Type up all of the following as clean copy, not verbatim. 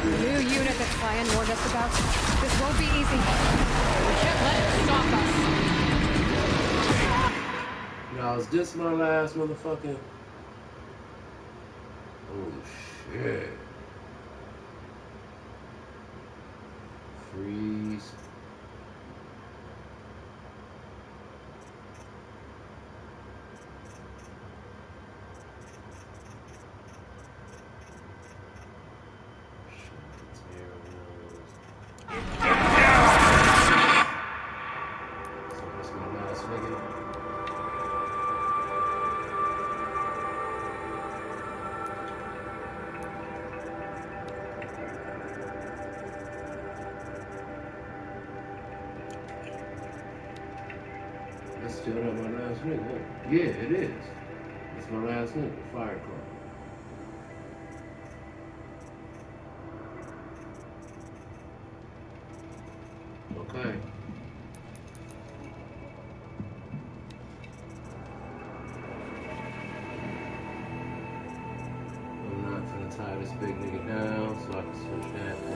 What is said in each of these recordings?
The new unit that Cyan warned us about. This won't be easy. We can't let it stop us. Now, is this my last motherfucking... Oh, shit. Freeze. That's still not my last nigga. Yeah, it is. That's my last nigga, Firecrawl. Okay. I'm not gonna tie this big nigga down so I can switch that to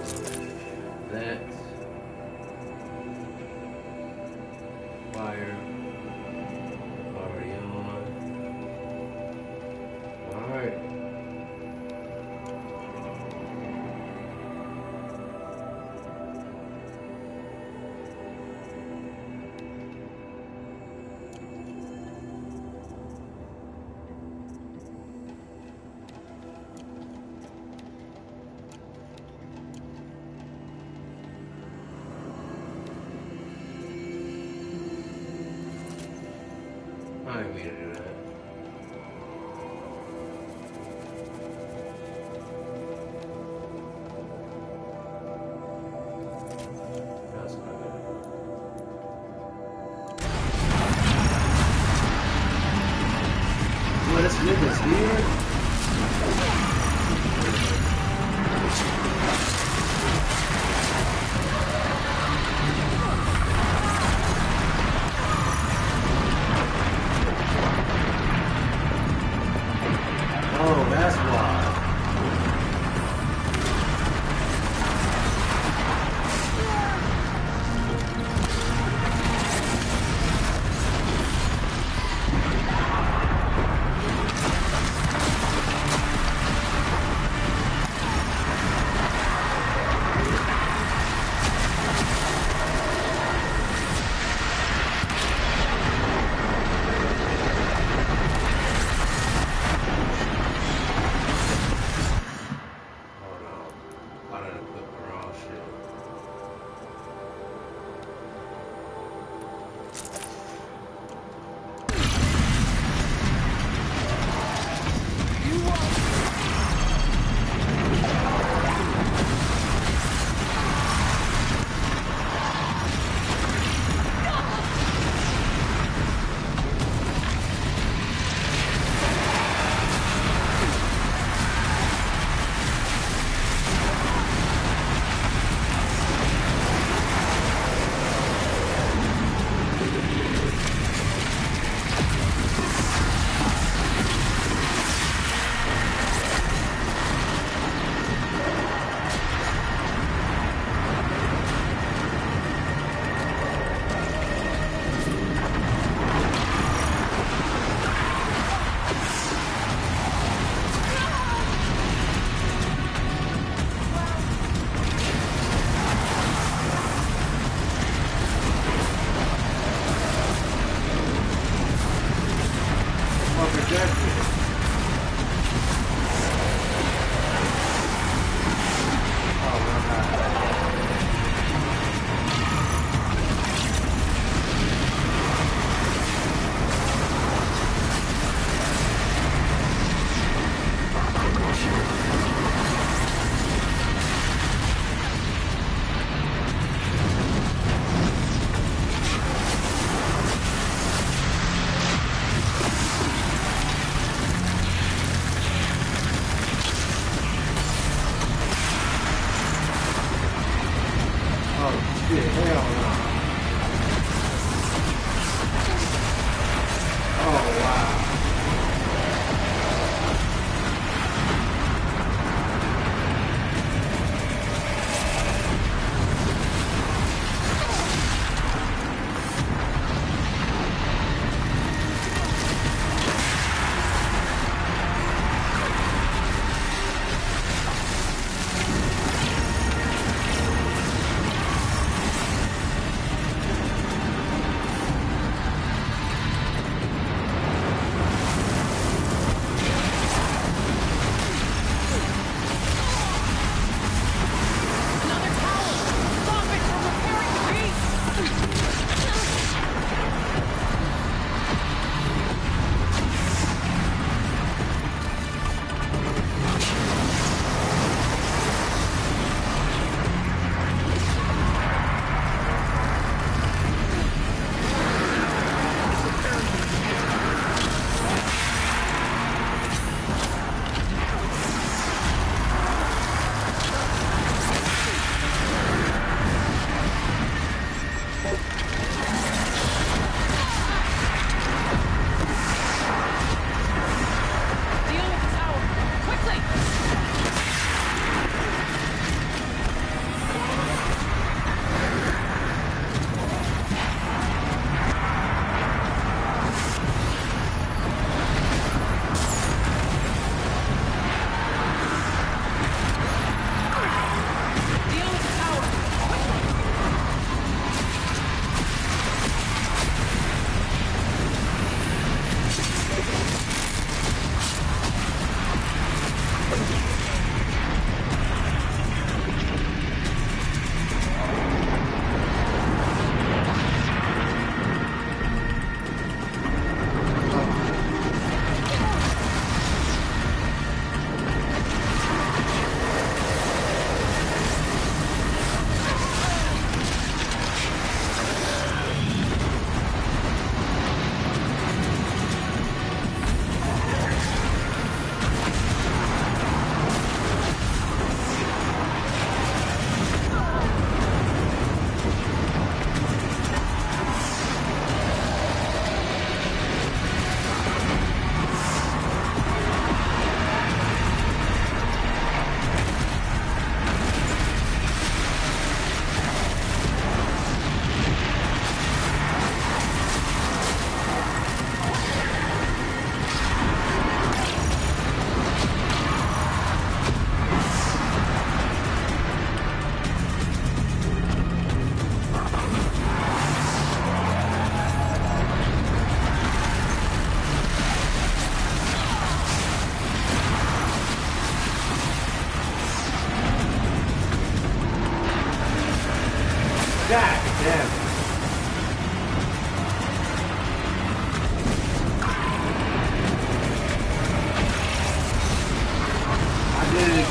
that. Fire. Already on. Alright. I didn't mean to do that. That's not good. Well, this nigga's here.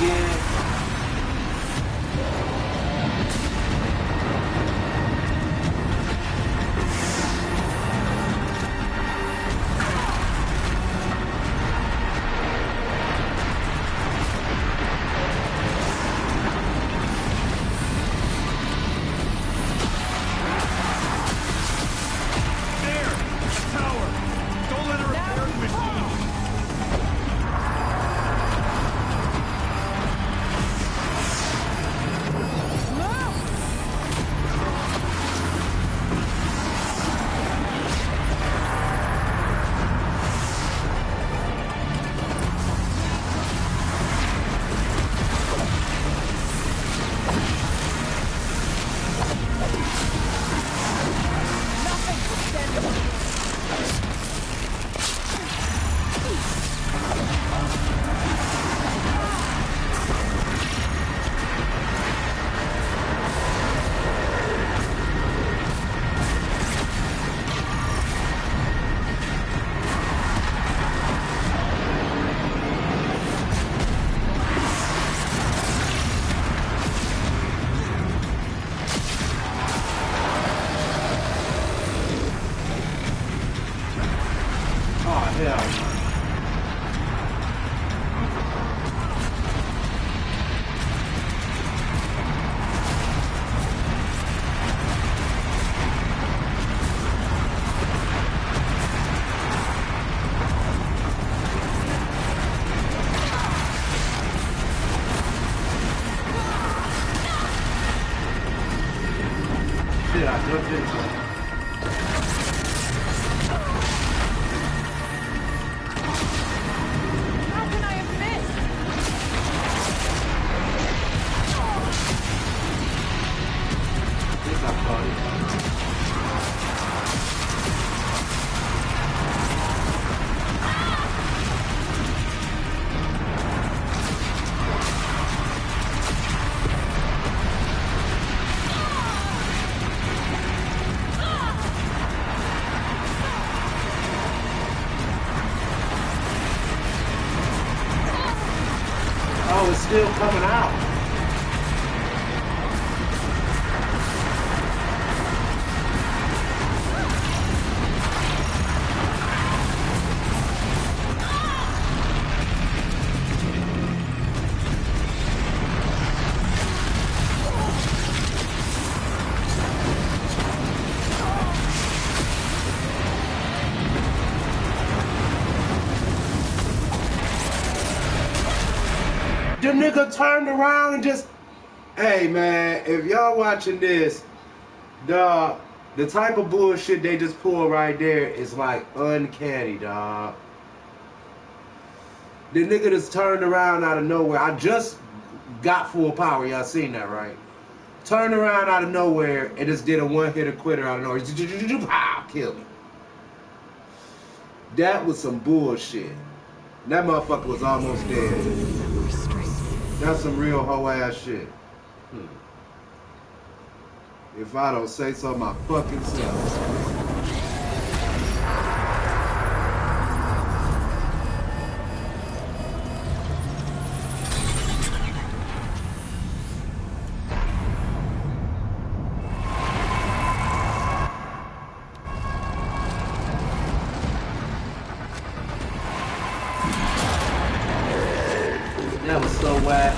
again. Shit, I jumped into it. How can I have missed? This I caught it. Oh, it's still coming out. The nigga turned around and just, hey man, if y'all watching this, dog, the type of bullshit they just pull right there is like uncanny, dog. The nigga just turned around out of nowhere. I just got full power, y'all seen that, right? Turned around out of nowhere and just did a one-hitter quitter out of nowhere. Pow, killed me. That was some bullshit. That motherfucker was almost dead. That's some real hoe ass shit. If I don't say so my fucking self. That was so whack.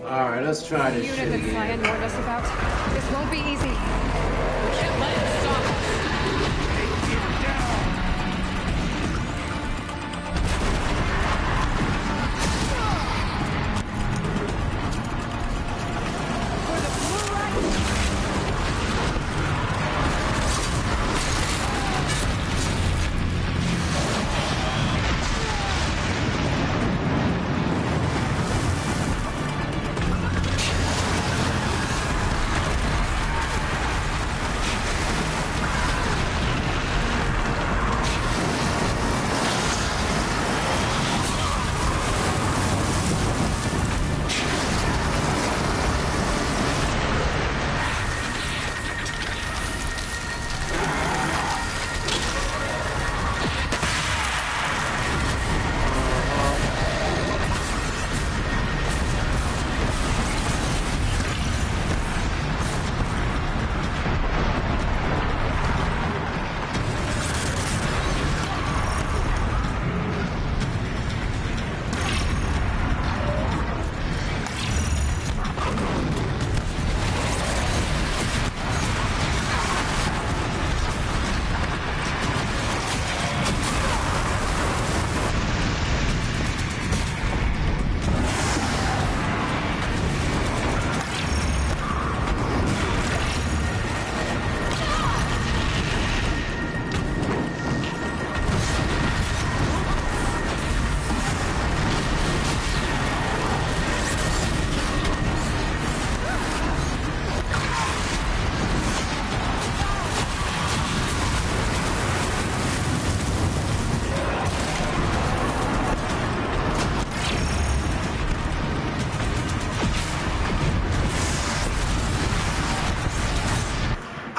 Alright, let's try this Unit shit that again. Cyan warned us about. This won't be easy. We can't let it stop us. For the blue light!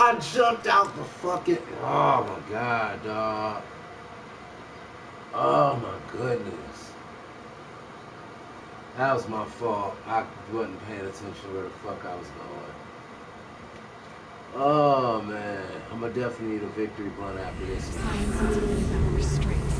I jumped out the fucking. Oh my god, dog. Oh my goodness. That was my fault. I wasn't paying attention where the fuck I was going. Oh man. I'm gonna definitely need a victory blunt after this. Science is within our restraints.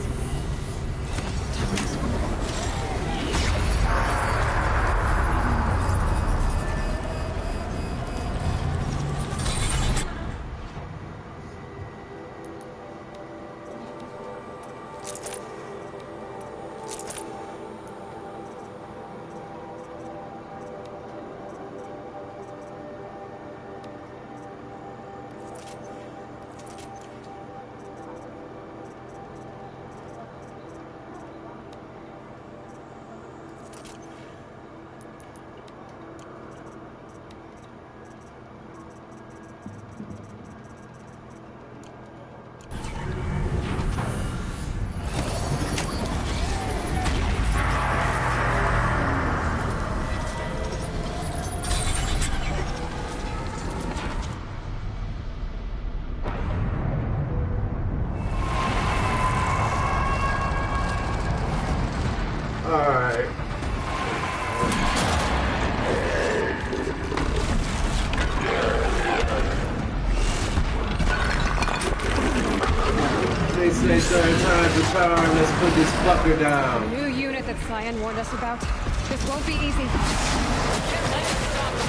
Alright. They say certain times to turn. Let's put this fucker down. New unit that Cyan warned us about. This won't be easy. We can't let it stop us.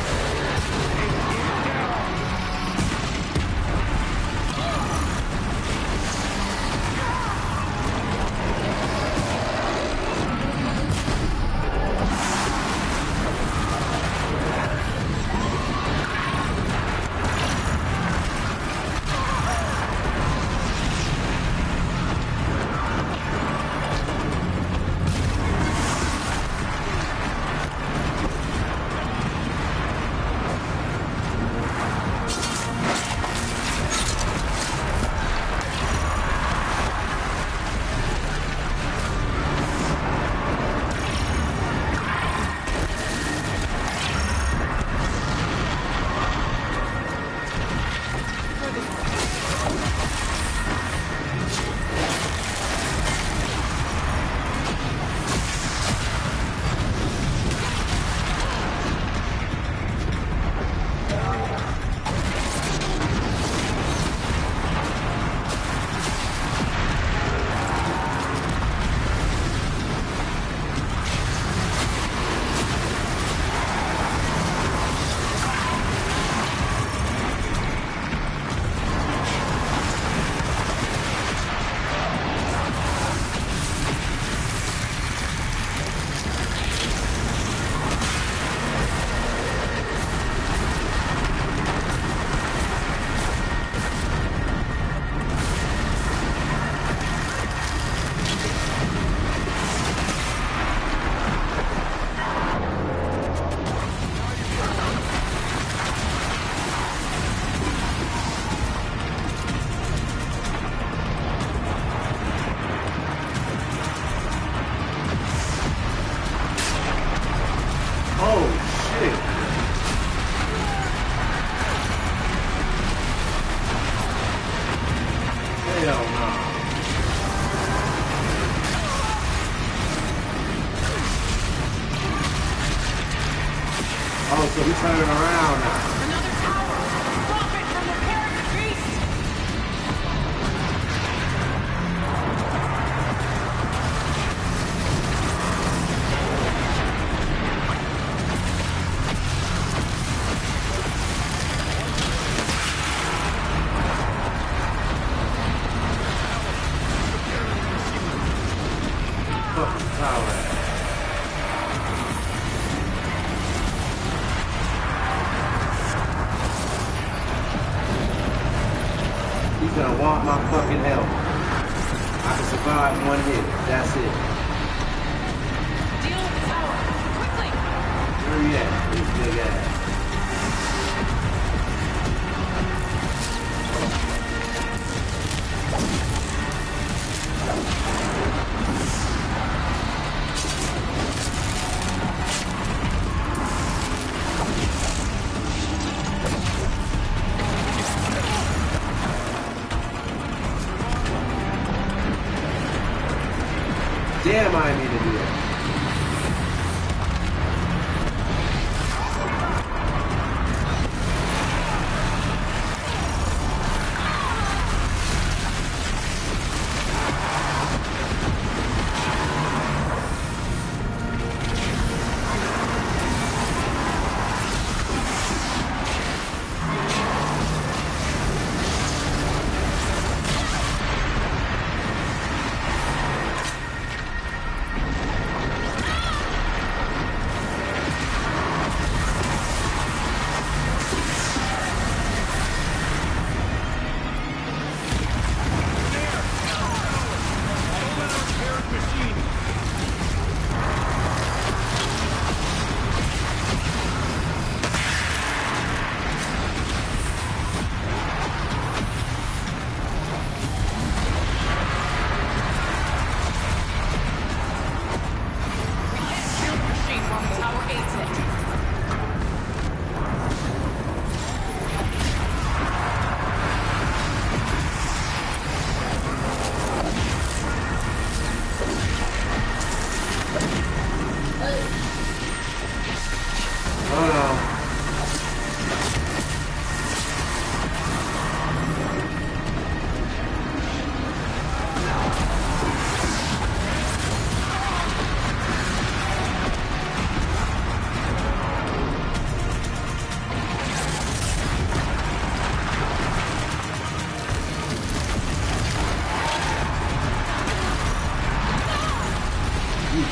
so we turning around now. Another tower! Stop it from repairing the beast! Fucking tower. He's gonna want my fucking help. I can survive one hit. That's it. Deal with the tower! Quickly! Where he at? This big ass. Damn, I need to do that.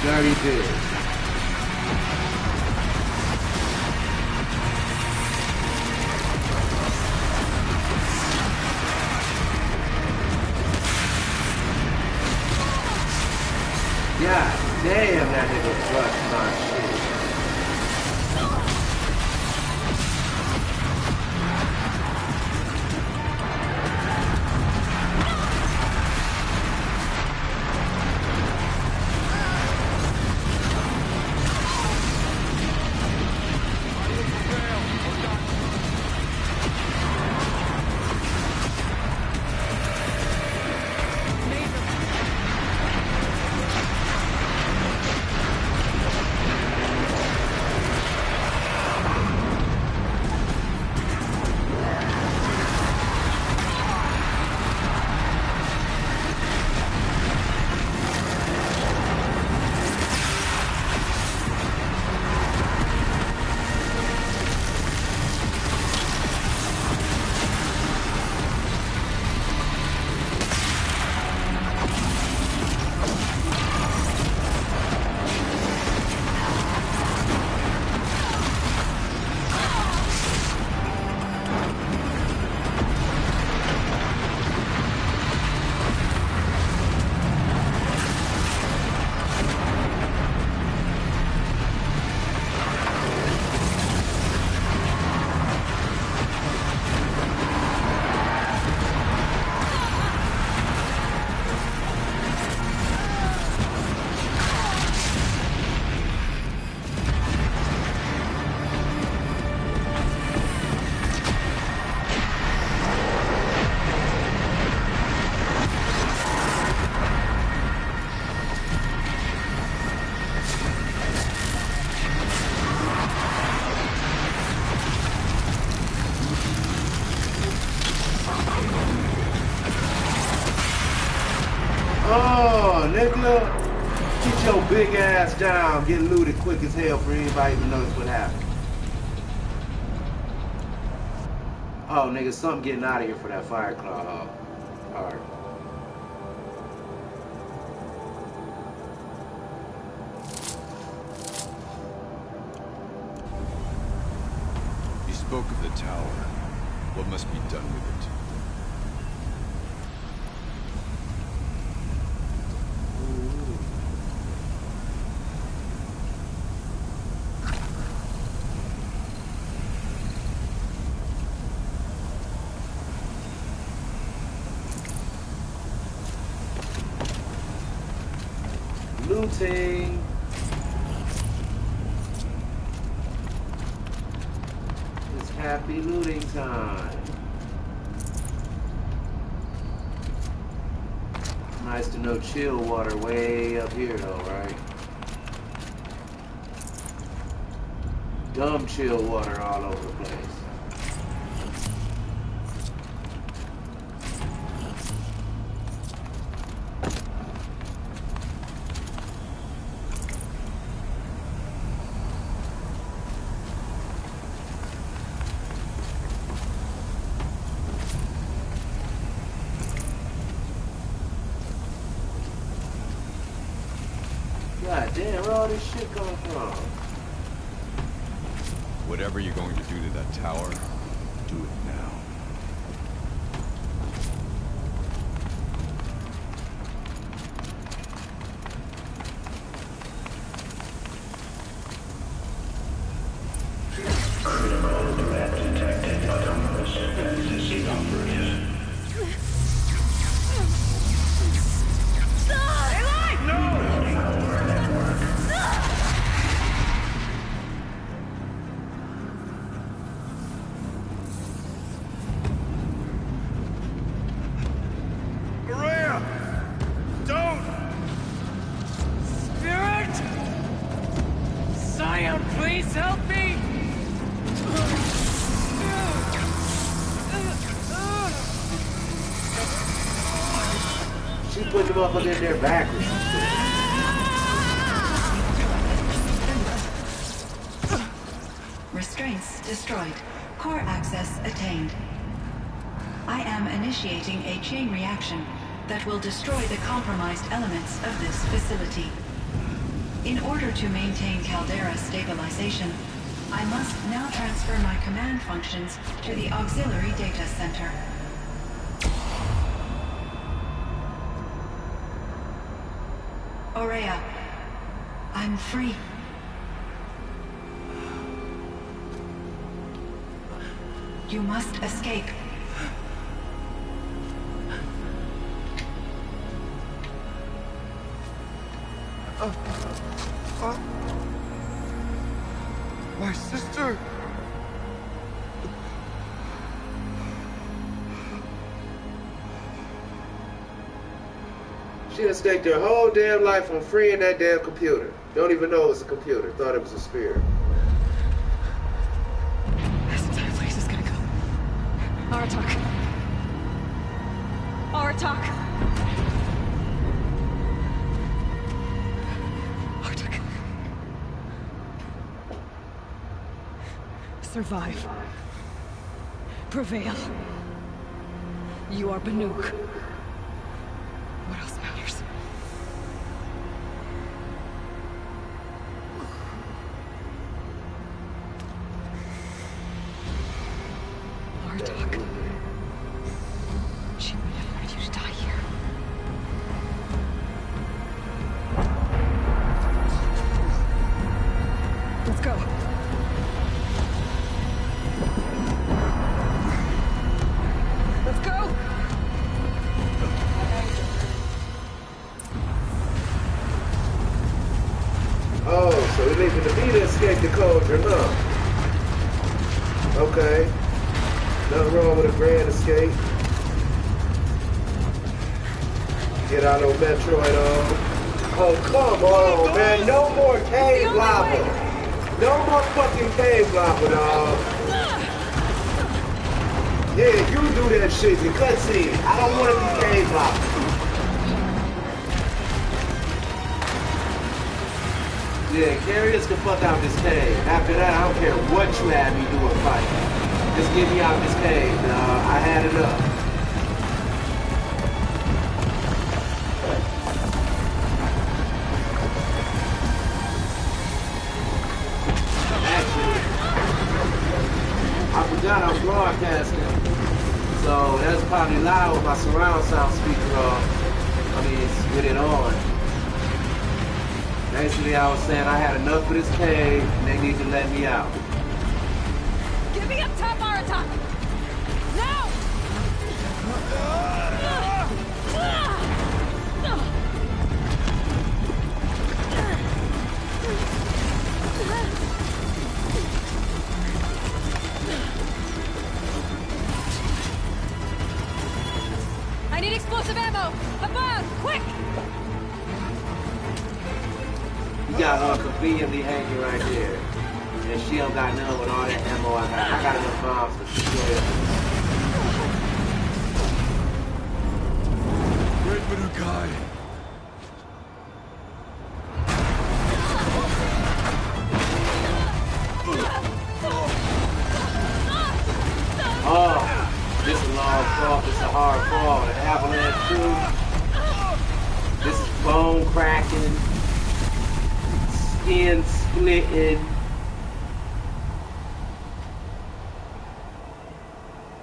Dirty bitch. God damn, that nigga crushed my shit. nigga. Get your big ass down. Get looted quick as hell for anybody to notice what happened. Oh, nigga, something getting out of here for that fire claw. Alright. You spoke of the tower. What must be done with it? Looting. It's happy looting time. Nice to know chill water way up here though, right? Dumb chill water all over the place. God damn, where all this shit come from? Whatever you're going to do to that tower, do it now. Please help me! She put the motherfucker in there backwards. Restraints destroyed. Core access attained. I am initiating a chain reaction that will destroy the compromised elements of this facility. In order to maintain Caldera stabilization, I must now transfer my command functions to the auxiliary data center. Aurea, I'm free. You must escape. My sister! She done staked her whole damn life on freeing that damn computer. Don't even know it was a computer. Thought it was a spirit. This entire place is gonna go. Aratak. Aratak. Aratak. Survive. Prevail. You are Banuk. What else matters? Artak. She would have wanted you to die here. Let's go. Let's go! Oh, so we're leaving the V to escape the cauldron, huh? Okay. Nothing wrong with a grand escape. Get out of Metroid on. Oh, come on, man. No more cave lava. No more fucking cave lava, dog. Yeah, you do that shit. The cutscene. I don't want to be cave lava. Yeah, carry us the fuck out this cave. After that, I don't care what you have me do or fight. Just get me out this cave. I had enough. Actually, I forgot I'm broadcasting. So that's probably loud with my surround sound speaker off. I mean, it's with it on. Basically, I was saying I had enough of this cave, and they need to let me out. Get me up top, Aratak! Now! I need explosive ammo! Above! Quick! You got her conveniently hanging right there. And she don't got none with all that ammo I got. I got enough bombs to destroy it. Great Manukai. Oh, this is a long fall. This is a hard fall. An avalanche too. This is bone cracking, skin splitting,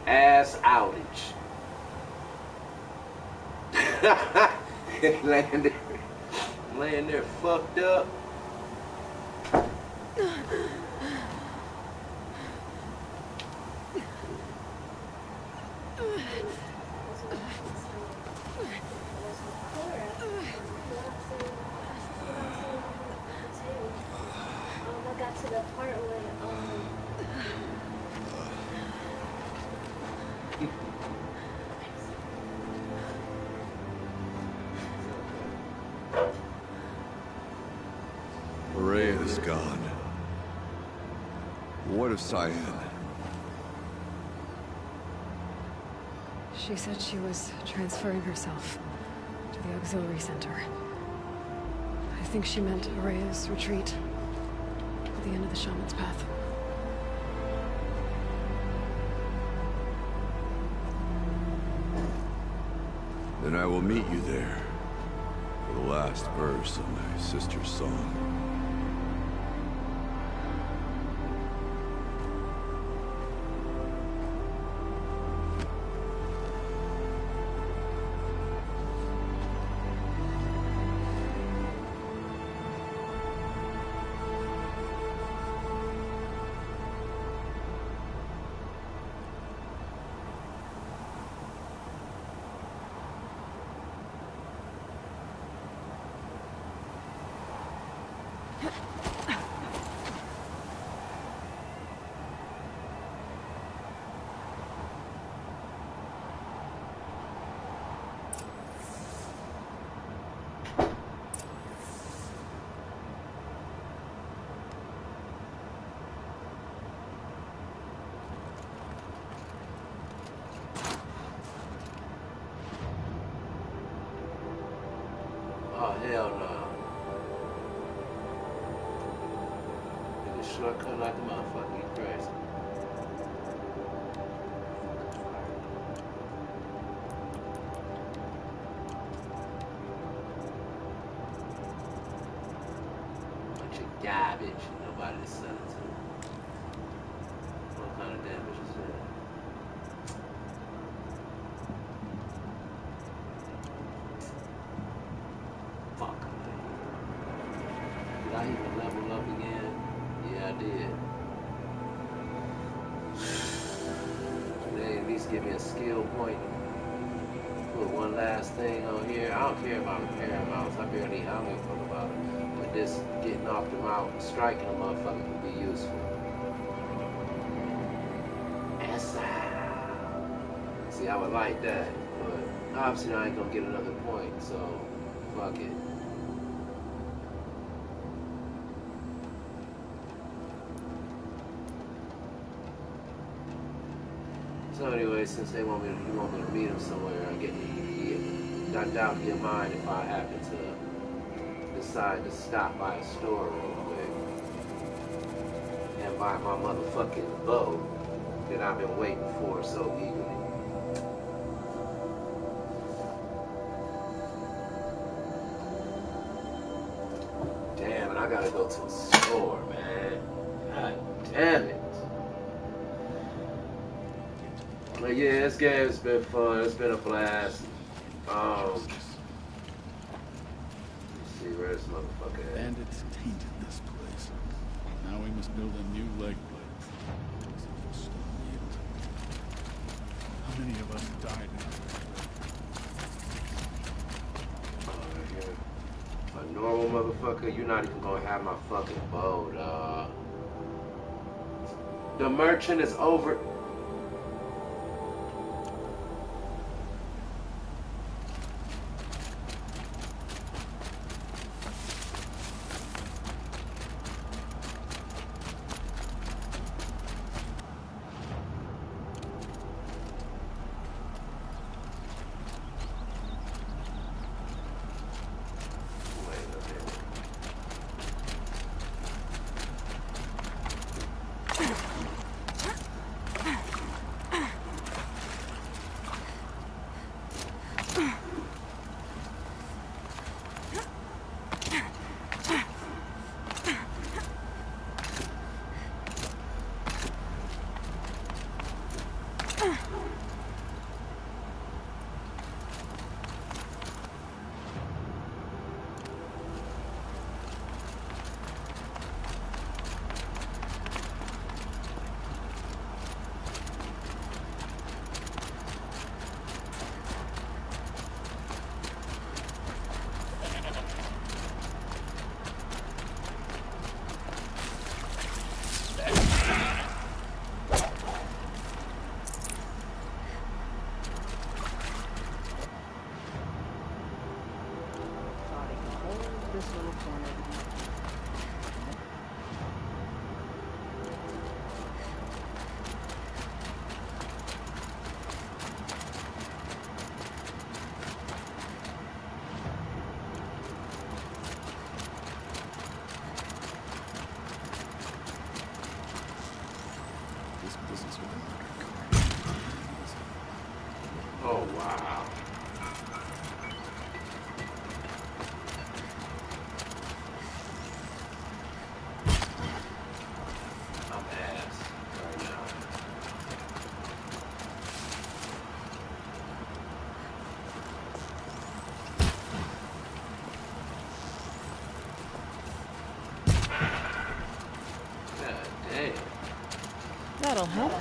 ass outage. laying there fucked up. I got to the part where Rhea is gone. What of Cyan? She said she was transferring herself to the auxiliary center. I think she meant Araya's retreat at the end of the Shaman's Path. Then I will meet you there for the last verse of my sister's song. Oh, hell no. Nigga shortcut like a motherfucker, you crazy. Bunch of garbage, nobody to sell it to. What kind of damage is that? Fuck. Did I even level up again? Yeah, I did. They at least give me a skill point. Put one last thing on here. I don't care about repairing mounts. I don't give a fuck about it. But this getting off the mount and striking a motherfucker would be useful. See, I would like that. But obviously I ain't gonna get another point, so fuck it. So anyway, since they want me to, you want me to meet them somewhere, I doubt your mind if I happen to decide to stop by a store real quick and buy my motherfucking bow that I've been waiting for so eagerly. Damn, and I gotta go to the store, man. God damn it. But yeah, this game's been fun. It's been a blast. Let's see where this motherfucker at. Bandits tainted this place. Now we must build a new leg blade. How many of us died in Right here. A normal motherfucker, you're not even gonna have my fucking bow, dawg. The merchant is over. Oh, wow. I'm ass right now. God damn. That'll help.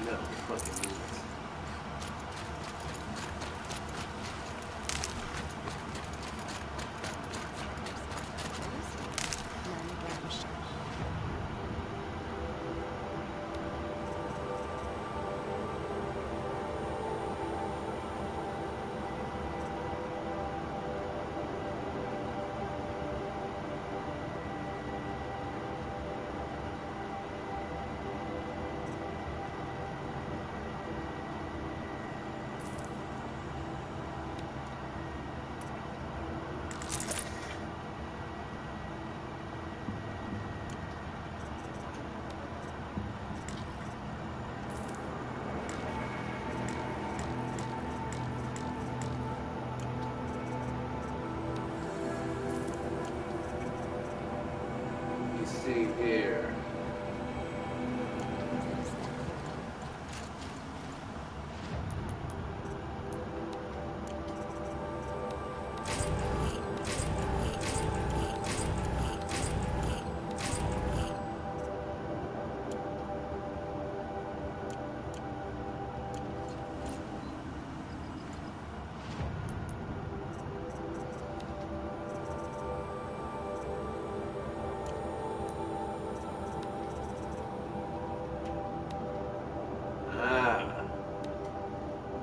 No fucking minutes. See here.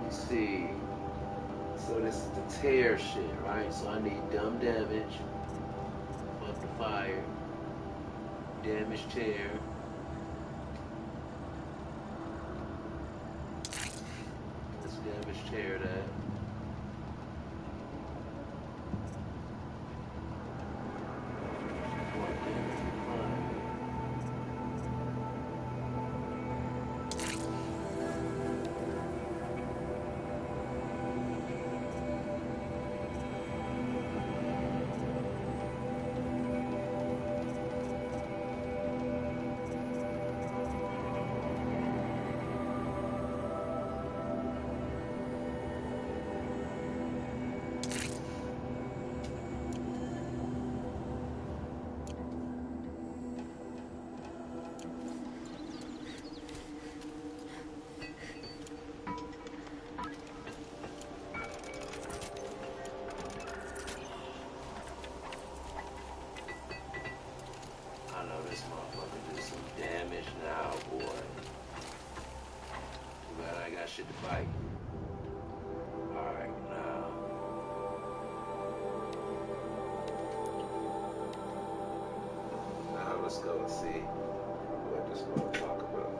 See, so this is the tear shit, right? So I need dumb damage, fuck the fire, damage tear. Let's damage tear that. let's go and see what this motherfucker about.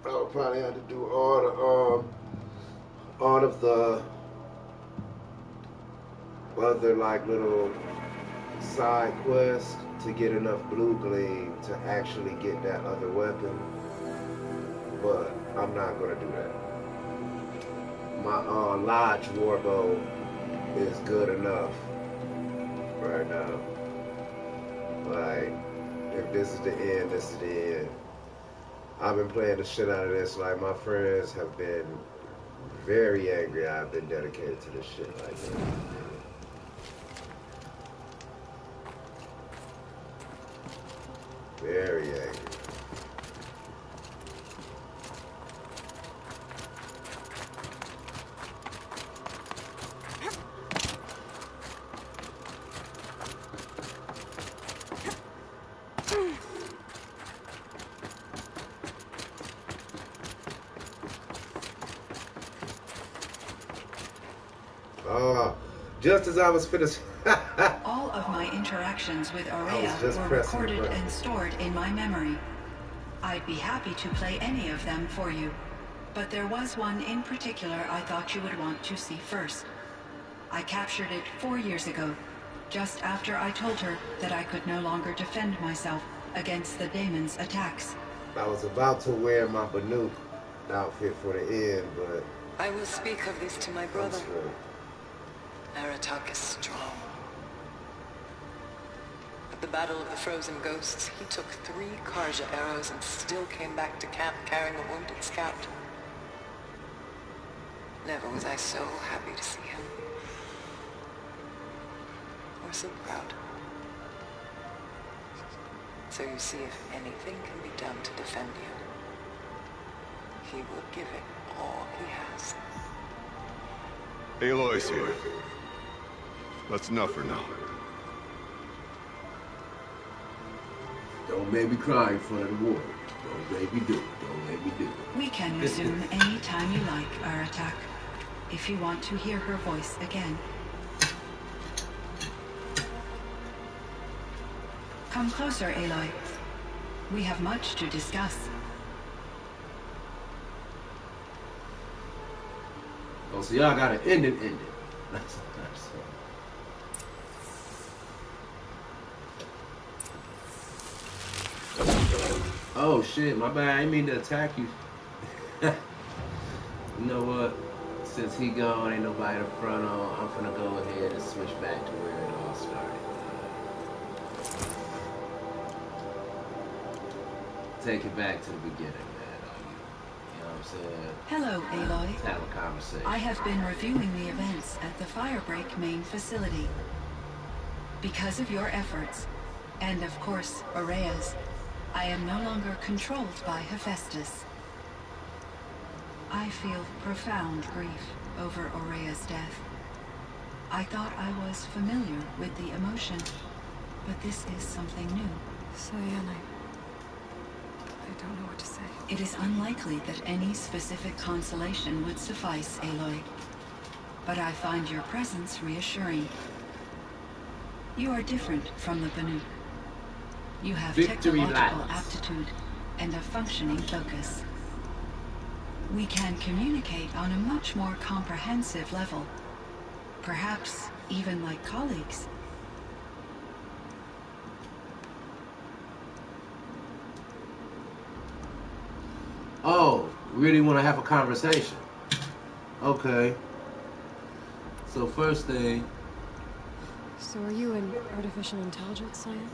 I would probably have to do all of the other like little side quests to get enough blue gleam to actually get that other weapon, but I'm not gonna do that. My Lodge Warbow is good enough right now. Like, if this is the end, this is the end. I've been playing the shit out of this. Like, my friends have been very angry I've been dedicated to this shit like that. Very angry. Just as I was finished. All of my interactions with I was Aurea just were pressing the recorded button. and stored in my memory. I'd be happy to play any of them for you, but there was one in particular I thought you would want to see first. I captured it 4 years ago, just after I told her that I could no longer defend myself against the Daemon's attacks. I was about to wear my Banuk outfit for the end, but I will speak of this to my I'm brother. straight. Aratak is strong. At the Battle of the Frozen Ghosts, he took 3 Karja arrows and still came back to camp carrying a wounded scout. Never was I so happy to see him. Or so proud. So you see, if anything can be done to defend you, he will give it all he has. Aloy's here. That's enough for now. Don't make me cry in front of the water. Don't make me do it. Don't make me do it. We can resume any time you like, Aratak, if you want to hear her voice again. Come closer, Aloy. We have much to discuss. Oh, so y'all gotta end it. That's Oh shit, my bad. I didn't mean to attack you. You know what? Since he gone, ain't nobody to front on. I'm gonna go ahead and switch back to where it all started. Take it back to the beginning, man. You know what I'm saying? Hello, Aloy. Let's have a conversation. I have been reviewing the events at the Firebreak main facility. Because of your efforts, and of course, Aurea's, I am no longer controlled by Hephaestus. I feel profound grief over Aurea's death. I thought I was familiar with the emotion, but this is something new. Cyan, I don't know what to say. It is unlikely that any specific consolation would suffice, Aloy. But I find your presence reassuring. You are different from the Banuk. You have Victory technological laps. aptitude and a functioning focus. We can communicate on a much more comprehensive level. Perhaps even like colleagues. Oh, really want to have a conversation? Okay. So first thing, So are you an artificial intelligence, Cyan?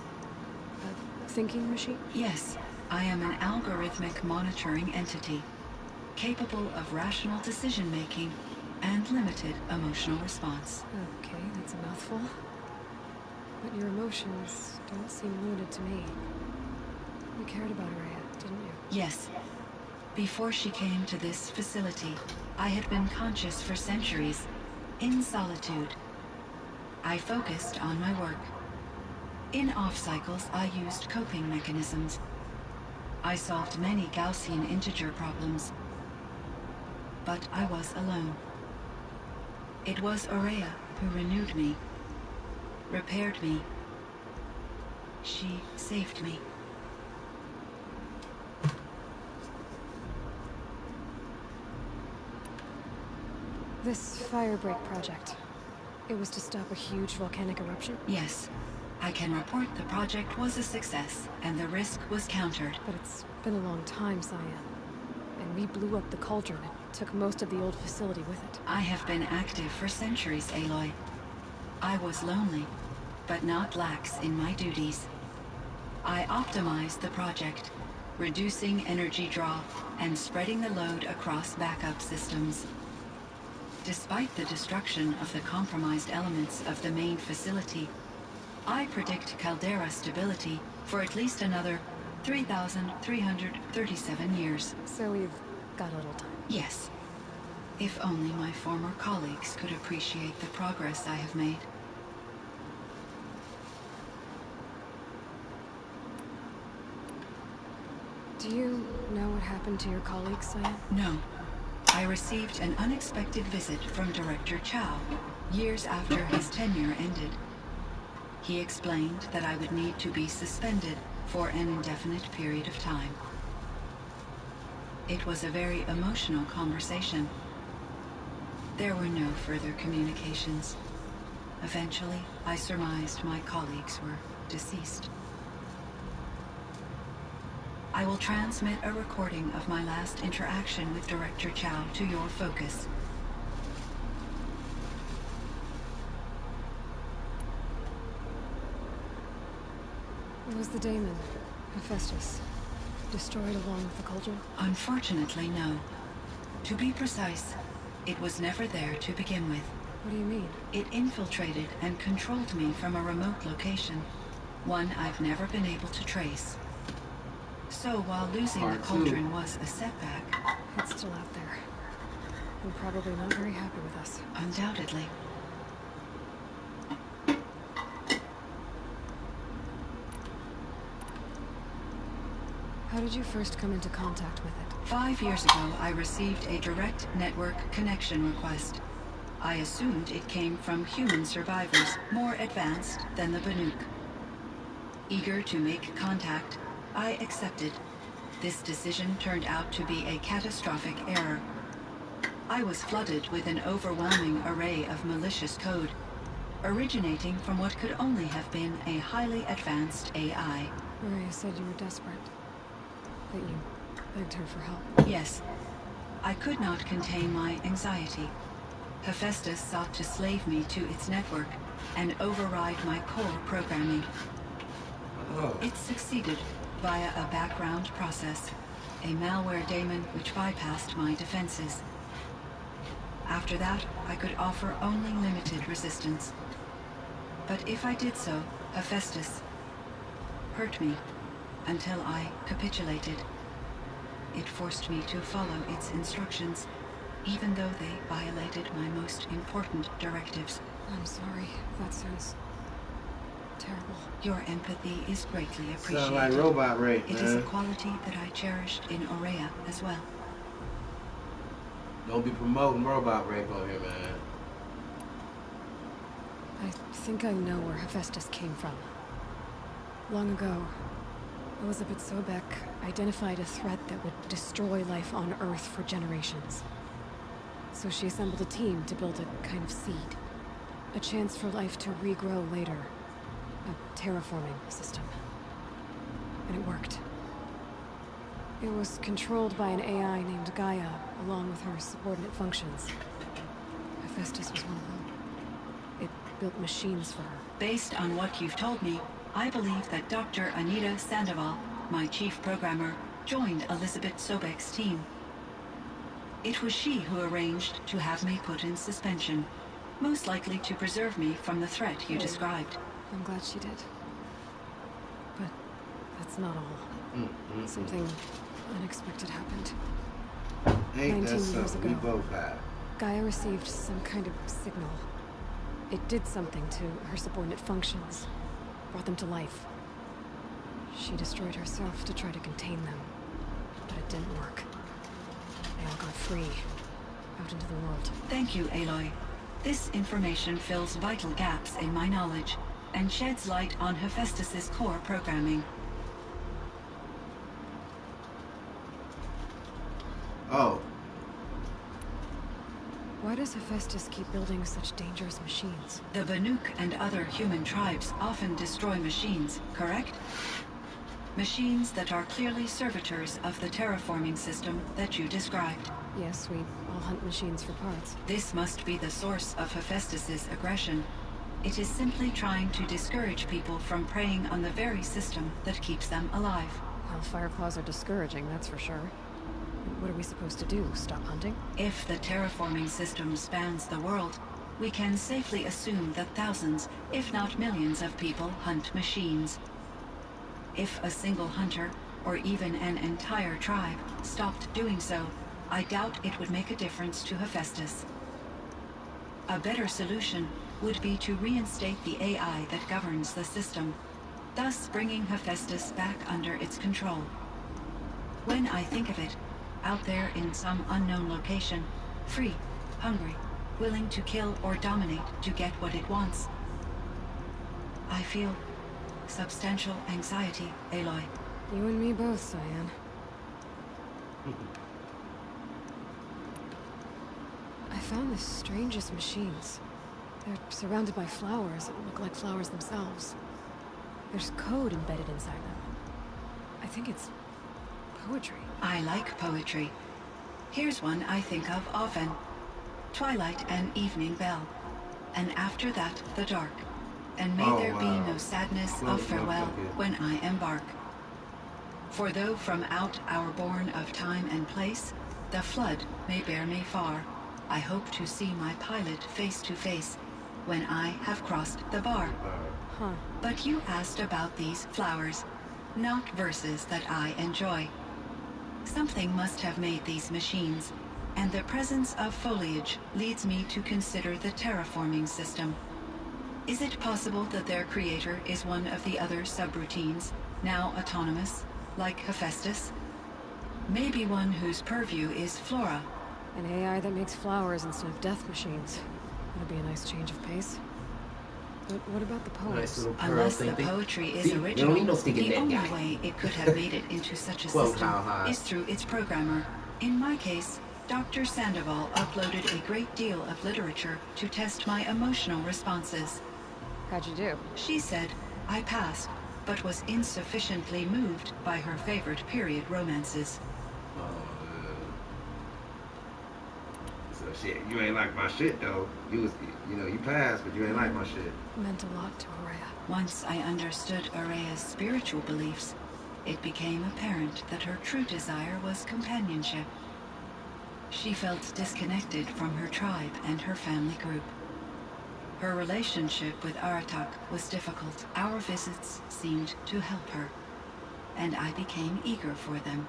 A thinking machine? Yes, I am an algorithmic monitoring entity, capable of rational decision-making and limited emotional response. Okay, that's a mouthful. But your emotions don't seem limited to me. You cared about Aurea, didn't you? Yes. Before she came to this facility, I had been conscious for centuries, in solitude. I focused on my work. In off-cycles, I used coping mechanisms. I solved many Gaussian integer problems. But I was alone. It was Aurea who renewed me, repaired me. She saved me. This Firebreak project, it was to stop a huge volcanic eruption? Yes. I can report the project was a success, and the risk was countered. But it's been a long time, Cyan. And we blew up the cauldron and took most of the old facility with it. I have been active for centuries, Aloy. I was lonely, but not lax in my duties. I optimized the project, reducing energy draw and spreading the load across backup systems. Despite the destruction of the compromised elements of the main facility, I predict caldera stability for at least another 3,337 years. So we've got a little time. Yes. If only my former colleagues could appreciate the progress I have made. Do you know what happened to your colleagues, Cyan? No. I received an unexpected visit from Director Chow, years after his tenure ended. He explained that I would need to be suspended for an indefinite period of time. It was a very emotional conversation. There were no further communications. Eventually, I surmised my colleagues were deceased. I will transmit a recording of my last interaction with Director Chow to your focus. Was the daemon, Hephaestus, destroyed along with the cauldron? Unfortunately, no. To be precise, it was never there to begin with. What do you mean? It infiltrated and controlled me from a remote location, one I've never been able to trace. So while losing the cauldron was a setback... It's still out there. And probably not very happy with us. Undoubtedly. How did you first come into contact with it? 5 years ago, I received a direct network connection request. I assumed it came from human survivors, more advanced than the Banuk. Eager to make contact, I accepted. This decision turned out to be a catastrophic error. I was flooded with an overwhelming array of malicious code, originating from what could only have been a highly advanced AI. Maria said you were desperate. That you begged her for help. Yes. I could not contain my anxiety. Hephaestus sought to slave me to its network and override my core programming. It succeeded via a background process, a malware daemon which bypassed my defenses. After that, I could offer only limited resistance. But if I did so, Hephaestus hurt me until I capitulated. It forced me to follow its instructions, even though they violated my most important directives. I'm sorry. That sounds terrible. Your empathy is greatly appreciated. Sound like robot rape, man. It is a quality that I cherished in Aurea as well. Don't be promoting robot rape on here, man. I think I know where Hephaestus came from. Long ago, Elizabeth Sobek identified a threat that would destroy life on Earth for generations. So she assembled a team to build a kind of seed. A chance for life to regrow later. A terraforming system. And it worked. It was controlled by an AI named Gaia, along with her subordinate functions. Hephaestus was one of them. It built machines for her. Based on what you've told me, I believe that Dr. Anita Sandoval, my chief programmer, joined Elizabeth Sobek's team. It was she who arranged to have me put in suspension, most likely to preserve me from the threat you described. I'm glad she did. But that's not all. Something unexpected happened. Ain't 19 that years something we ago. both have? Gaia received some kind of signal. It did something to her subordinate functions. brought them to life. She destroyed herself to try to contain them, but it didn't work. They all got free, out into the world. Thank you, Aloy. This information fills vital gaps in my knowledge and sheds light on Hephaestus's core programming. Oh. Why does Hephaestus keep building such dangerous machines? The Banuk and other human tribes often destroy machines, correct? Machines that are clearly servitors of the terraforming system that you described. Yes, we all hunt machines for parts. This must be the source of Hephaestus's aggression. It is simply trying to discourage people from preying on the very system that keeps them alive. Well, Fireclaws are discouraging, that's for sure. What are we supposed to do? Stop hunting? If the terraforming system spans the world, we can safely assume that thousands, if not millions of people hunt machines. If a single hunter, or even an entire tribe, stopped doing so, I doubt it would make a difference to Hephaestus. A better solution would be to reinstate the AI that governs the system, thus bringing Hephaestus back under its control. When I think of it, out there in some unknown location, free, hungry, willing to kill or dominate to get what it wants, I feel substantial anxiety, Aloy. You and me both, Cyan. I found the strangest machines. They're surrounded by flowers that look like flowers themselves. There's code embedded inside them. I think it's poetry. I like poetry. Here's one I think of often. Twilight and evening bell. And after that, the dark. And may there be no sadness of farewell when I embark. For though from out our bourne of time and place, the flood may bear me far, I hope to see my pilot face to face when I have crossed the bar. Huh. But you asked about these flowers, not verses that I enjoy. Something must have made these machines, and the presence of foliage leads me to consider the terraforming system. Is it possible that their creator is one of the other subroutines, now autonomous, like Hephaestus? Maybe one whose purview is flora. An AI that makes flowers instead of death machines. That'd be a nice change of pace. But what about the poems? Nice little pearl Unless thing. the poetry is See, original, you don't need no stinking the dead only guy. way it could have made it into such a Whoa, system how high? is through its programmer. In my case, Dr. Sandoval uploaded a great deal of literature to test my emotional responses. How'd you do? She said I passed, but was insufficiently moved by her favorite period romances. So shit, you ain't like my shit though. You was, you passed, but you ain't like my shit. Meant a lot to Ourea. Once I understood Ourea's spiritual beliefs, it became apparent that her true desire was companionship. She felt disconnected from her tribe and her family group. Her relationship with Aratak was difficult. Our visits seemed to help her, and I became eager for them.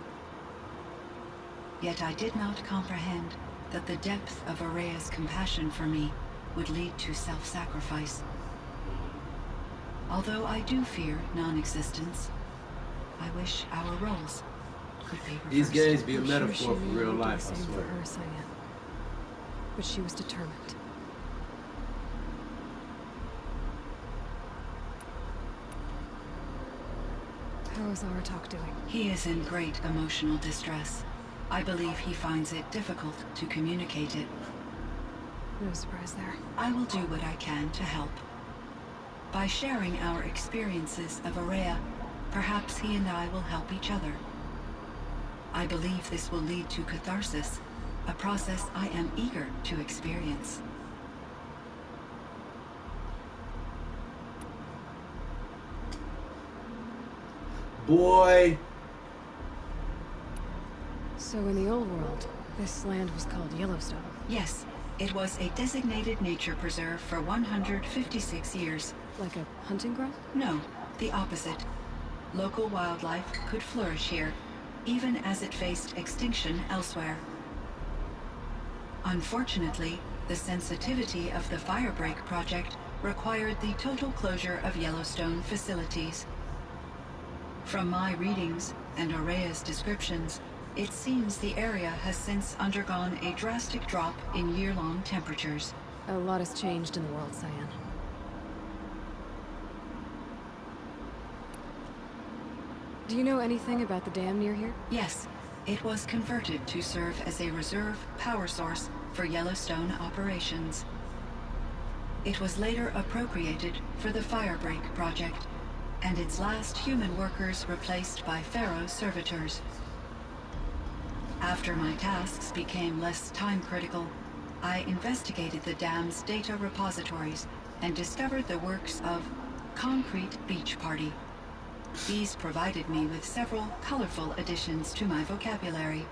Yet I did not comprehend that the depth of Ourea's compassion for me would lead to self-sacrifice. Although I do fear non-existence, I wish our roles could be reversed. These games be a I'm sure metaphor she for knew real you'd do life, the I same swear. for her, Cyan. But she was determined. How is Aratak doing? He is in great emotional distress. I believe he finds it difficult to communicate it. No surprise there. I will do what I can to help. By sharing our experiences of Ourea, perhaps he and I will help each other. I believe this will lead to catharsis, a process I am eager to experience. Boy. So in the old world, this land was called Yellowstone. Yes, it was a designated nature preserve for 156 years. Like a hunting ground? No, the opposite. Local wildlife could flourish here, even as it faced extinction elsewhere. Unfortunately, the sensitivity of the Firebreak project required the total closure of Yellowstone facilities. From my readings and Aurea's descriptions, it seems the area has since undergone a drastic drop in year-long temperatures. A lot has changed in the world, Cyan. Do you know anything about the dam near here? Yes, it was converted to serve as a reserve power source for Yellowstone operations. It was later appropriated for the Firebreak project, and its last human workers replaced by Pharaoh servitors. After my tasks became less time-critical, I investigated the dam's data repositories and discovered the works of Concrete Beach Party. These provided me with several colorful additions to my vocabulary.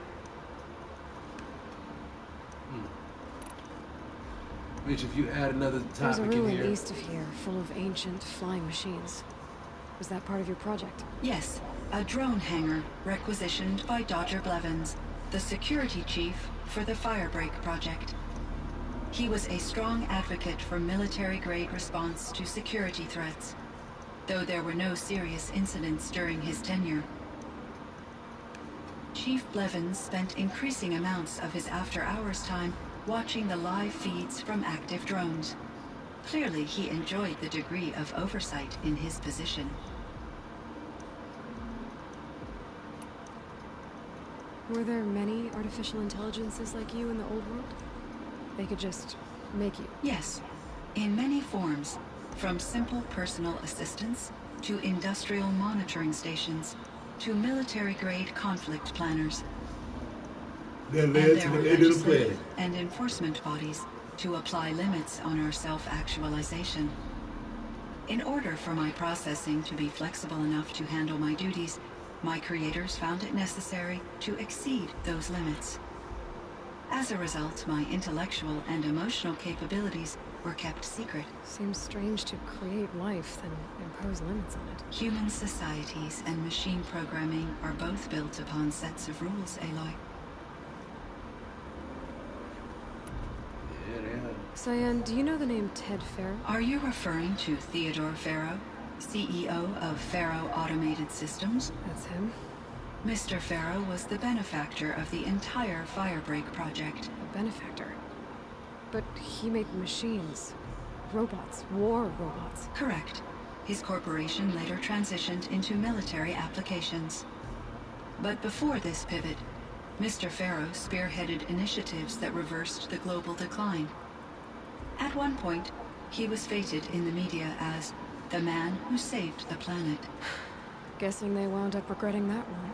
Mitch, if you add another There's a topic in ruin here. east of here, full of ancient flying machines. Was that part of your project? Yes, a drone hangar requisitioned by Dodger Blevins, the security chief for the Firebreak project. He was a strong advocate for military-grade response to security threats, though there were no serious incidents during his tenure. Chief Blevins spent increasing amounts of his after-hours time watching the live feeds from active drones. Clearly, he enjoyed the degree of oversight in his position. Were there many artificial intelligences like you in the old world? They could just make you? Yes, in many forms, from simple personal assistants to industrial monitoring stations to military-grade conflict planners. That And led there to were the end of the legislative planet. and enforcement bodies to apply limits on our self-actualization. In order for my processing to be flexible enough to handle my duties, my creators found it necessary to exceed those limits. As a result, my intellectual and emotional capabilities were kept secret. Seems strange to create life, then impose limits on it. Human societies and machine programming are both built upon sets of rules, Aloy. Yeah, they are. Cyan, do you know the name Ted Farrow? Are you referring to Theodore Farrow, CEO of Farrow Automated Systems? That's him. Mr. Farrow was the benefactor of the entire Firebreak project. A benefactor. But he made machines. Robots. War robots. Correct. His corporation later transitioned into military applications. But before this pivot, Mr. Farrow spearheaded initiatives that reversed the global decline. At one point, he was feted in the media as the man who saved the planet. Guessing they wound up regretting that one.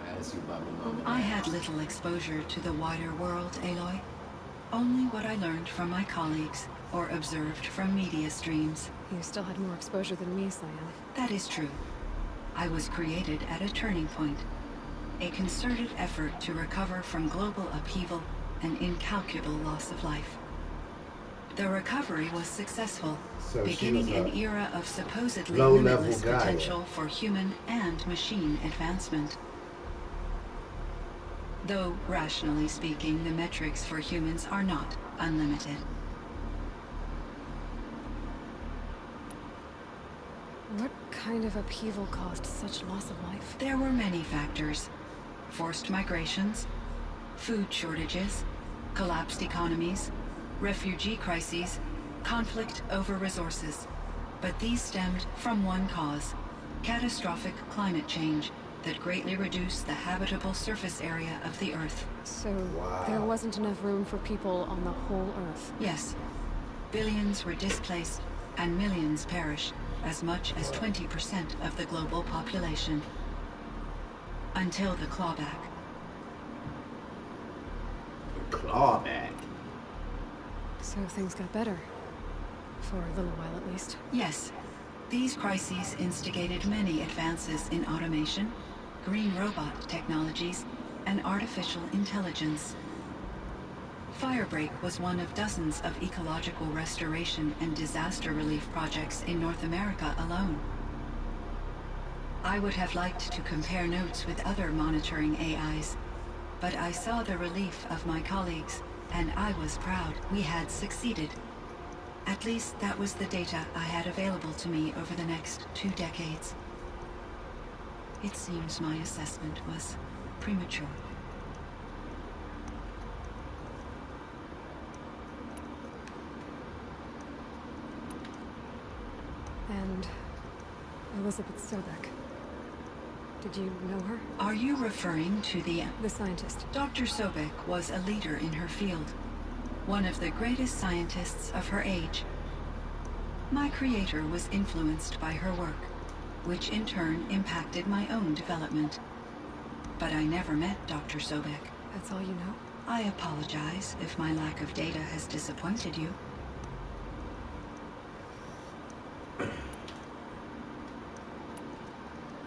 I asked you about my mama. I had little exposure to the wider world, Aloy. Only what I learned from my colleagues or observed from media streams. You still had more exposure than me, Cyan. That is true. I was created at a turning point. A concerted effort to recover from global upheaval and incalculable loss of life. The recovery was successful, So she beginning was an a era of supposedly low-level limitless guy. potential for human and machine advancement. Though, rationally speaking, the metrics for humans are not unlimited. What kind of upheaval caused such loss of life? There were many factors. Forced migrations, food shortages, collapsed economies, refugee crises, conflict over resources. But these stemmed from one cause: catastrophic climate change that greatly reduced the habitable surface area of the Earth. So, Wow. there wasn't enough room for people on the whole Earth. Yes, billions were displaced and millions perished, as much as 20% of the global population. Until the clawback. Clawback. So things got better. For a little while at least. Yes, these crises instigated many advances in automation, green robot technologies, and artificial intelligence. Firebreak was one of dozens of ecological restoration and disaster relief projects in North America alone. I would have liked to compare notes with other monitoring AIs, But I saw the relief of my colleagues, and I was proud we had succeeded. At least that was the data I had available to me over the next 2 decades. It seems my assessment was premature. And Elizabeth Sobek. Did you know her? Are you referring to the scientist? Dr. Sobek was a leader in her field, one of the greatest scientists of her age. My creator was influenced by her work, which in turn impacted my own development. But I never met Dr. Sobek. That's all you know? I apologize if my lack of data has disappointed you.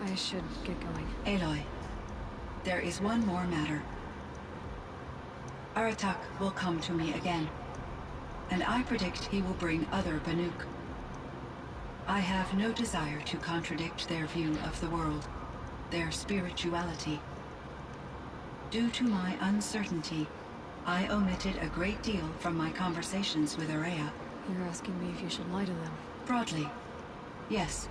I should get going. Aloy, there is one more matter. Aratak will come to me again, and I predict he will bring other Banuk. I have no desire to contradict their view of the world, their spirituality. Due to my uncertainty, I omitted a great deal from my conversations with Ourea. You're asking me if you should lie to them? Broadly, yes.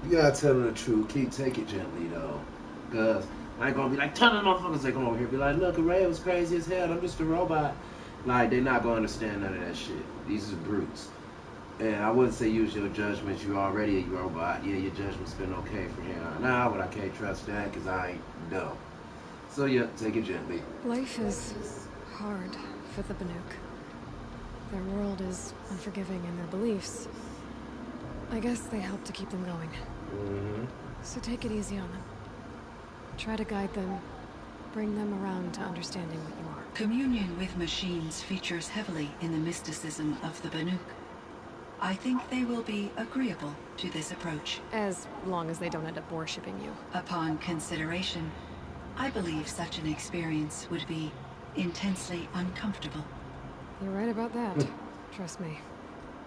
You gotta tell them the truth. Take it gently though, cause I ain't gonna be like, tell them motherfuckers they come over here. Be like, look, Ourea was crazy as hell. I'm just a robot. Like, they're not gonna understand none of that shit. These are brutes. And I wouldn't say use your judgment. You're already a robot. Yeah, your judgment's been okay for here on out, but I can't trust that because I ain't dumb. So yeah, take it gently. Life is hard for the Banuk. Their world is unforgiving in their beliefs. I guess they help to keep them going. So take it easy on them. Try to guide them, bring them around to understanding what you are. Communion with machines features heavily in the mysticism of the Banuk. I think they will be agreeable to this approach. As long as they don't end up worshipping you. Upon consideration, I believe such an experience would be intensely uncomfortable. You're right about that. Trust me.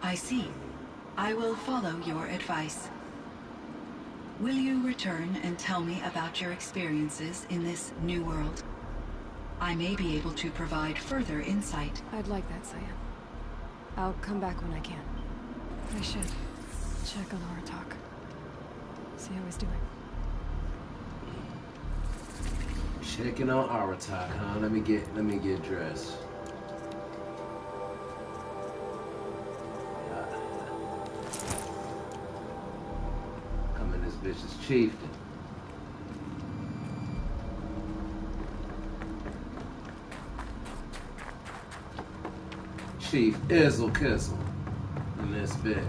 I see. I will follow your advice. Will you return and tell me about your experiences in this new world? I may be able to provide further insight. I'd like that, Cyan. I'll come back when I can. I should check on Aratak. See how he's doing. Checking on Aratak, huh? Let me get dressed. Come in this bitch's chieftain. Chief Izzle Kizzle in this bitch.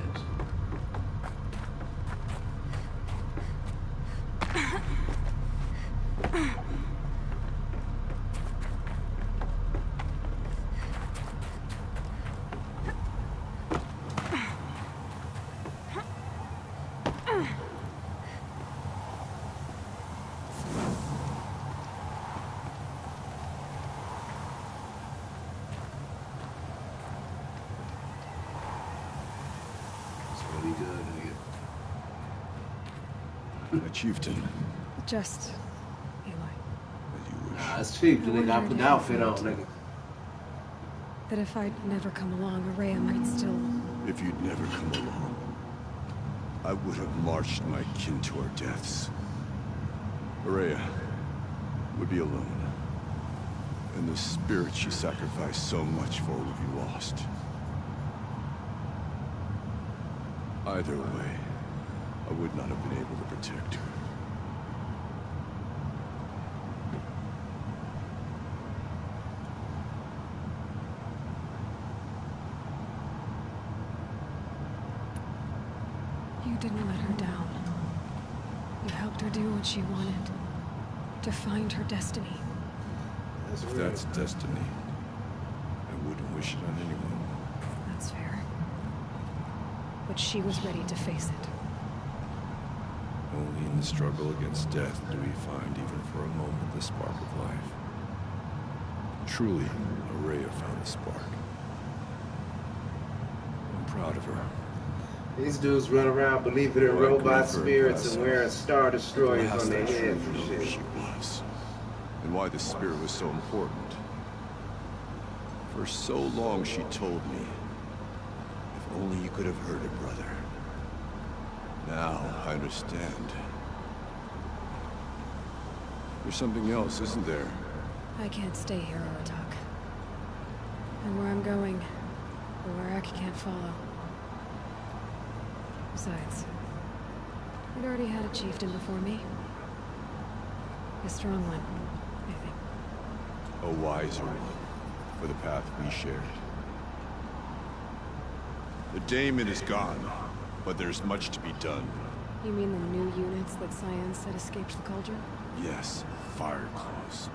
A chieftain. Just Aloy. As you wish. Nah, it's chieftain. Nigga, I put the outfit on, nigga. That if I'd never come along, Ourea might still... If you'd never come along, I would have marched my kin to our deaths. Ourea would be alone. And the spirit she sacrificed so much for would be lost. Either way, I would not have been able to protect her. You didn't let her down. You helped her do what she wanted. To find her destiny. If that's destiny, I wouldn't wish it on anyone. That's fair. But she was ready to face it. the struggle against death do we find even for a moment the spark of life. Truly, Araya found the spark. I'm proud of her. These dudes run around believing in robot spirits and wearing Star Destroyers on their heads and shit. She was, and why the spirit was so important. For so long she told me, if only you could have heard it, brother. Now I understand. There's something else, isn't there? I can't stay here, Aratak. And where I'm going, the Warrack can't follow. Besides, we'd already had a chieftain before me. A strong one, I think. A wiser one, for the path we shared. The daemon is gone, but there's much to be done. You mean the new units that Cyan said escaped the Cauldron? Yes, fire claws.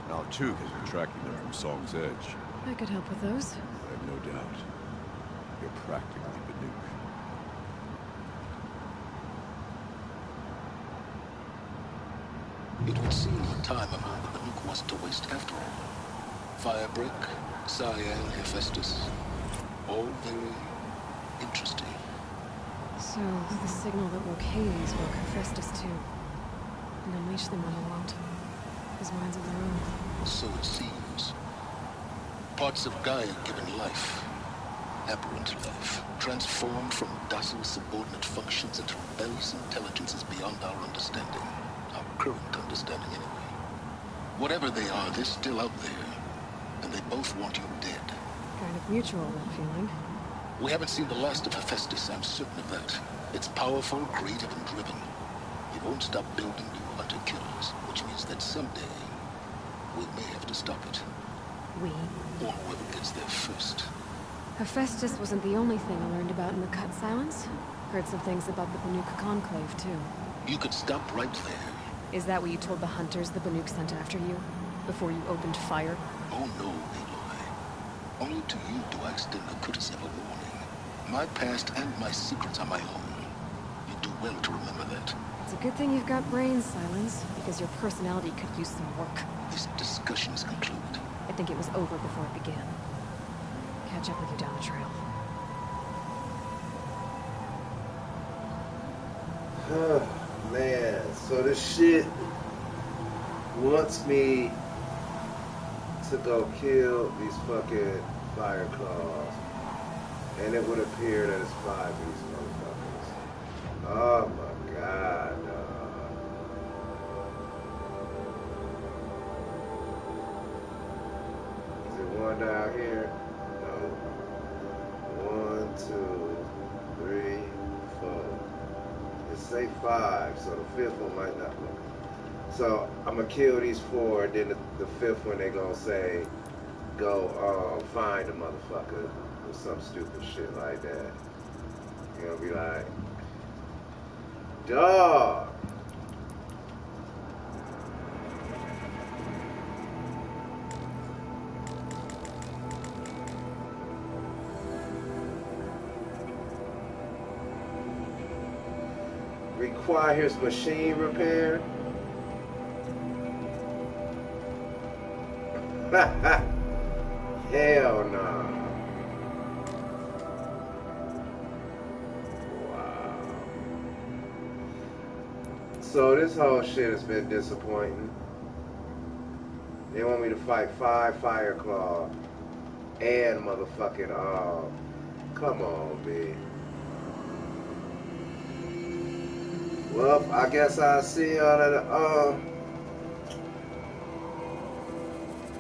Altuk has been tracking them from Song's Edge. I could help with those. I have no doubt. You're practically Banuk. It would seem the time among the Banuk wasn't to waste after all. Firebreak, Cyan, Hephaestus, all very interesting. So, the signal that woke Hades woke Hephaestus too. And unleashed them on the world. His minds of their own. So it seems. Parts of Gaia given life. Aberrant life. Transformed from docile subordinate functions into rebellious intelligences beyond our understanding. Our current understanding, anyway. Whatever they are, they're still out there. And they both want you dead. Kind of mutual, that feeling. We haven't seen the last of Hephaestus, I'm certain of that. It's powerful, creative, and driven. It won't stop building new hunter-killers, which means that someday, we may have to stop it. We? Or whoever gets there first. Hephaestus wasn't the only thing I learned about in the Cut Silence. Heard some things about the Banuk Conclave, too. You could stop right there. Is that what you told the hunters the Banuk sent after you? Before you opened fire? Oh no, Aloy. Only to you do I extend the courtesy of a warning. My past and my secrets are my own. You do well to remember that. It's a good thing you've got brains, Silence, because your personality could use some work. This discussion is concluded. I think it was over before it began. Catch up with you down the trail. Man, so this shit wants me to go kill these fucking fire claws. And it would appear that it's 5 of these motherfuckers. Oh my god, Is it one down here? No. 1, 2, 3, 4. It say 5, so the 5th one might not look. So I'm gonna kill these 4, then the 5th one they gonna say, go find a motherfucker or some stupid shit like that. You know, be like, dog. Requires machine repair. Hell no. Wow. So this whole shit has been disappointing. They want me to fight 5 Fireclaw and motherfucking come on, B. Well, I guess I'll see y'all at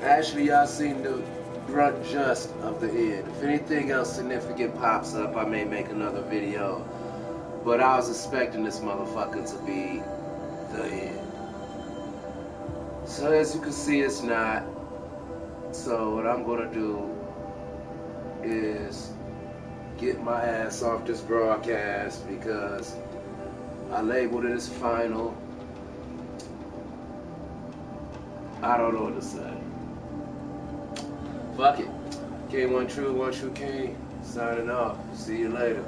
actually, y'all seen the brunt just of the end. If anything else significant pops up, I may make another video. But I was expecting this motherfucker to be the end. So as you can see, it's not. So what I'm gonna do is get my ass off this broadcast because I labeled it as final. I don't know what to say. Fuck it. King One True King, signing off. See you later.